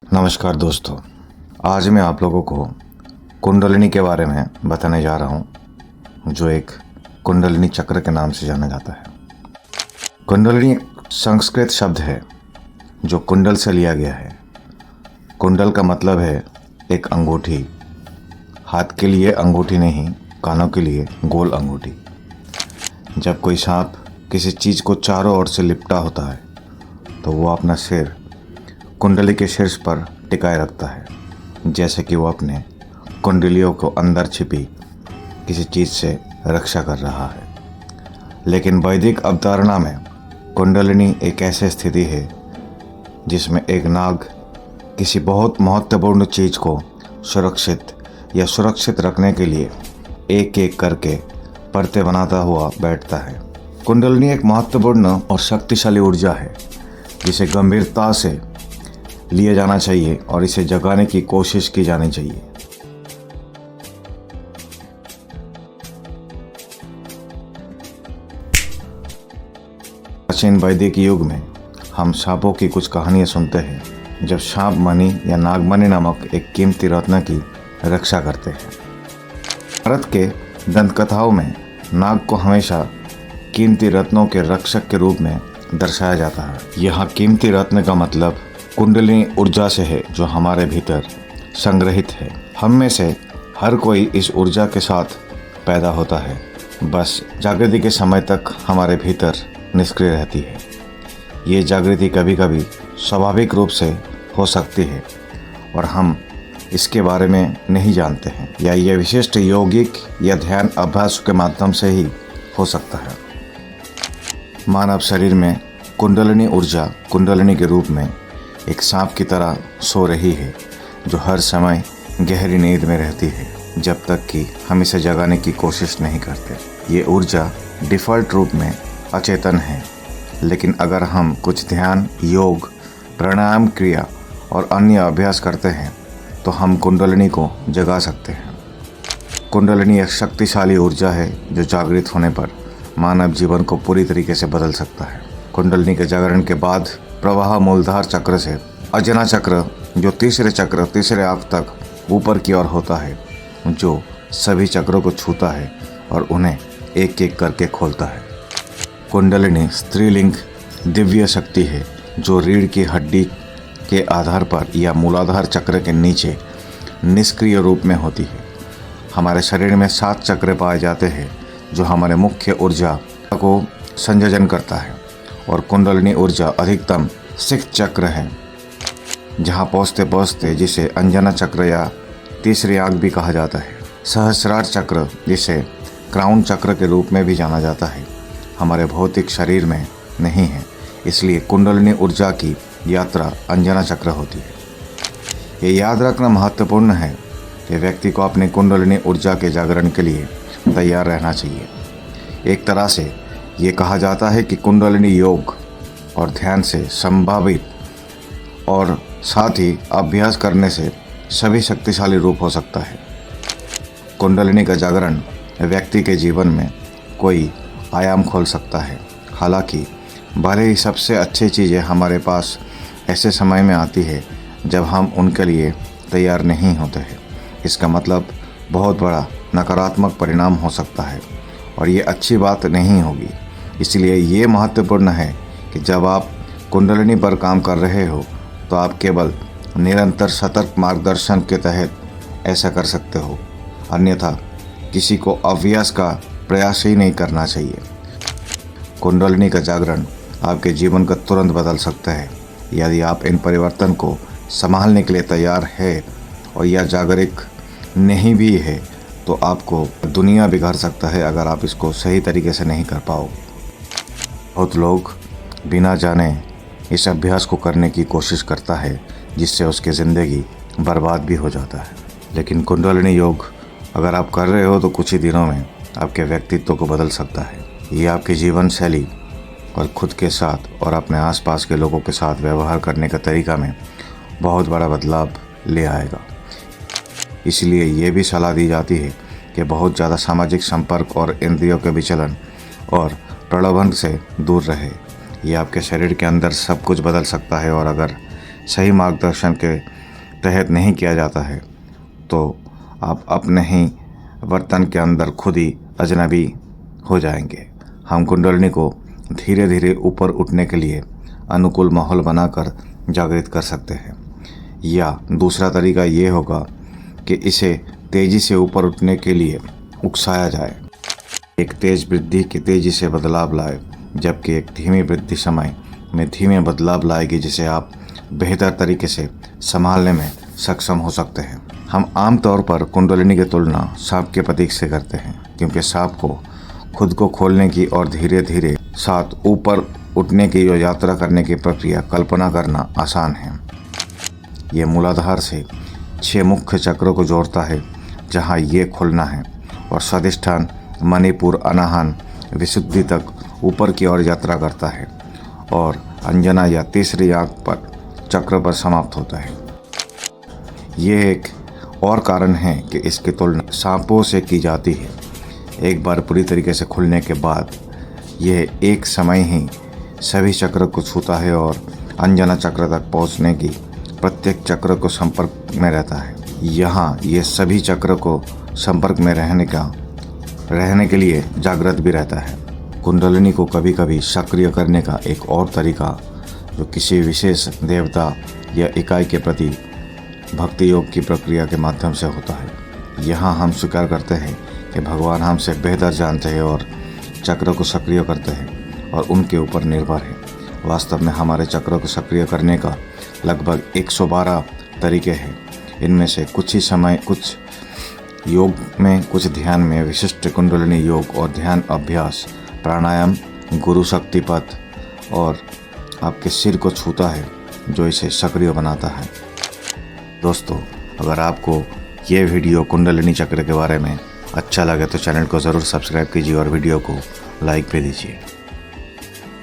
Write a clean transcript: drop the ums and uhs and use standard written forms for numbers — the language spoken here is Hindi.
नमस्कार दोस्तों, आज मैं आप लोगों को कुंडलिनी के बारे में बताने जा रहा हूँ, जो एक कुंडलिनी चक्र के नाम से जाना जाता है। कुंडलिनी संस्कृत शब्द है जो कुंडल से लिया गया है। कुंडल का मतलब है एक अंगूठी, हाथ के लिए अंगूठी नहीं, कानों के लिए गोल अंगूठी। जब कोई सांप किसी चीज़ को चारों ओर से लिपटा होता है तो वो अपना सिर कुंडली के शीर्ष पर टिकाए रखता है, जैसे कि वो अपने कुंडलियों को अंदर छिपी किसी चीज़ से रक्षा कर रहा है। लेकिन वैदिक अवधारणा में कुंडलिनी एक ऐसी स्थिति है जिसमें एक नाग किसी बहुत महत्वपूर्ण चीज़ को सुरक्षित रखने के लिए एक एक करके परतें बनाता हुआ बैठता है। कुंडलिनी एक महत्वपूर्ण और शक्तिशाली ऊर्जा है जिसे गंभीरता से लिया जाना चाहिए और इसे जगाने की कोशिश की जानी चाहिए। प्राचीन वैदिक युग में हम सांपों की कुछ कहानियां सुनते हैं, जब सांप मणि या नागमणि नामक एक कीमती रत्न की रक्षा करते हैं। भारत के दंतकथाओं में नाग को हमेशा कीमती रत्नों के रक्षक के रूप में दर्शाया जाता है। यहाँ कीमती रत्न का मतलब कुंडलिनी ऊर्जा से है, जो हमारे भीतर संग्रहित है। हम में से हर कोई इस ऊर्जा के साथ पैदा होता है, बस जागृति के समय तक हमारे भीतर निष्क्रिय रहती है। ये जागृति कभी कभी स्वाभाविक रूप से हो सकती है और हम इसके बारे में नहीं जानते हैं, या यह विशिष्ट यौगिक या ध्यान अभ्यास के माध्यम से ही हो सकता है। मानव शरीर में कुंडलिनी ऊर्जा कुंडलिनी के रूप में एक सांप की तरह सो रही है, जो हर समय गहरी नींद में रहती है जब तक कि हम इसे जगाने की कोशिश नहीं करते। ये ऊर्जा डिफ़ॉल्ट रूप में अचेतन है, लेकिन अगर हम कुछ ध्यान, योग, प्राणायाम क्रिया और अन्य अभ्यास करते हैं तो हम कुंडलिनी को जगा सकते हैं। कुंडलिनी एक शक्तिशाली ऊर्जा है जो जागृत होने पर मानव जीवन को पूरी तरीके से बदल सकता है। कुंडलिनी के जागरण के बाद प्रवाह मूलधार चक्र से अजना चक्र, जो तीसरे आंख तक ऊपर की ओर होता है, जो सभी चक्रों को छूता है और उन्हें एक एक करके खोलता है। कुंडलिनी स्त्रीलिंग दिव्य शक्ति है जो रीढ़ की हड्डी के आधार पर या मूलाधार चक्र के नीचे निष्क्रिय रूप में होती है। हमारे शरीर में 7 चक्र पाए जाते हैं जो हमारे मुख्य ऊर्जा को संयोजन करता है, और कुंडलिनी ऊर्जा अधिकतम 6 चक्र है, जहाँ पहुँचते पहुँचते जिसे अंजना चक्र या तीसरी आंख भी कहा जाता है। सहस्रार चक्र, जिसे क्राउन चक्र के रूप में भी जाना जाता है, हमारे भौतिक शरीर में नहीं है, इसलिए कुंडलिनी ऊर्जा की यात्रा अंजना चक्र होती है। ये याद रखना महत्वपूर्ण है कि व्यक्ति को अपनी कुंडलिनी ऊर्जा के जागरण के लिए तैयार रहना चाहिए। एक तरह से ये कहा जाता है कि कुंडलिनी योग और ध्यान से संभावित और साथ ही अभ्यास करने से सभी शक्तिशाली रूप हो सकता है। कुंडलिनी का जागरण व्यक्ति के जीवन में कोई आयाम खोल सकता है। हालांकि भले ही सबसे अच्छी चीज़ें हमारे पास ऐसे समय में आती है जब हम उनके लिए तैयार नहीं होते हैं। इसका मतलब बहुत बड़ा नकारात्मक परिणाम हो सकता है और ये अच्छी बात नहीं होगी। इसलिए ये महत्वपूर्ण है कि जब आप कुंडलिनी पर काम कर रहे हो तो आप केवल निरंतर सतर्क मार्गदर्शन के तहत ऐसा कर सकते हो, अन्यथा किसी को अभ्यास का प्रयास ही नहीं करना चाहिए। कुंडलिनी का जागरण आपके जीवन को तुरंत बदल सकता है यदि आप इन परिवर्तन को संभालने के लिए तैयार है, और यह जागरूक नहीं भी है तो आपको दुनिया बिगाड़ सकता है अगर आप इसको सही तरीके से नहीं कर पाओ। बहुत लोग बिना जाने इस अभ्यास को करने की कोशिश करता है, जिससे उसकी ज़िंदगी बर्बाद भी हो जाता है। लेकिन कुंडलिनी योग अगर आप कर रहे हो तो कुछ ही दिनों में आपके व्यक्तित्व को बदल सकता है। ये आपकी जीवन शैली और खुद के साथ और अपने आसपास के लोगों के साथ व्यवहार करने का तरीका में बहुत बड़ा बदलाव ले आएगा। इसलिए ये भी सलाह दी जाती है कि बहुत ज़्यादा सामाजिक संपर्क और इंद्रियों के विचलन और प्रलोभन से दूर रहे। ये आपके शरीर के अंदर सब कुछ बदल सकता है, और अगर सही मार्गदर्शन के तहत नहीं किया जाता है तो आप अपने ही वर्तन के अंदर खुद ही अजनबी हो जाएंगे। हम कुंडलिनी को धीरे धीरे ऊपर उठने के लिए अनुकूल माहौल बनाकर जागृत कर सकते हैं, या दूसरा तरीका ये होगा कि इसे तेज़ी से ऊपर उठने के लिए उकसाया जाए। एक तेज वृद्धि की तेज़ी से बदलाव लाए, जबकि एक धीमी वृद्धि समय में धीमे बदलाव लाएगी, जिसे आप बेहतर तरीके से संभालने में सक्षम हो सकते हैं। हम आमतौर पर कुंडलिनी की तुलना सांप के प्रतीक से करते हैं, क्योंकि सांप को खुद को खोलने की और धीरे धीरे साथ ऊपर उठने की जो यात्रा करने की प्रक्रिया कल्पना करना आसान है। ये मूलाधार से 6 मुख्य चक्रों को जोड़ता है, जहाँ ये खुलना है और स्वादिष्ठान मणिपुर अनाहन विशुद्धि तक ऊपर की ओर यात्रा करता है और अंजना या तीसरी आंख पर चक्र पर समाप्त होता है। ये एक और कारण है कि इसकी तुलना सांपों से की जाती है। एक बार पूरी तरीके से खुलने के बाद यह एक समय ही सभी चक्र को छूता है और अंजना चक्र तक पहुंचने की प्रत्येक चक्र को संपर्क में रहता है। यहाँ ये सभी चक्र को संपर्क में रहने के लिए जागृत भी रहता है। कुंडलिनी को कभी कभी सक्रिय करने का एक और तरीका, जो किसी विशेष देवता या इकाई के प्रति भक्ति योग की प्रक्रिया के माध्यम से होता है। यहाँ हम स्वीकार करते हैं कि भगवान हमसे बेहतर जानते हैं और चक्र को सक्रिय करते हैं और उनके ऊपर निर्भर है। वास्तव में हमारे चक्र को सक्रिय करने का लगभग 112 तरीके हैं। इनमें से कुछ ही समय, कुछ योग में, कुछ ध्यान में, विशिष्ट कुंडलिनी योग और ध्यान अभ्यास, प्राणायाम, गुरु शक्तिपथ और आपके सिर को छूता है, जो इसे सक्रिय बनाता है। दोस्तों, अगर आपको ये वीडियो कुंडलिनी चक्र के बारे में अच्छा लगे तो चैनल को ज़रूर सब्सक्राइब कीजिए और वीडियो को लाइक भी दीजिए।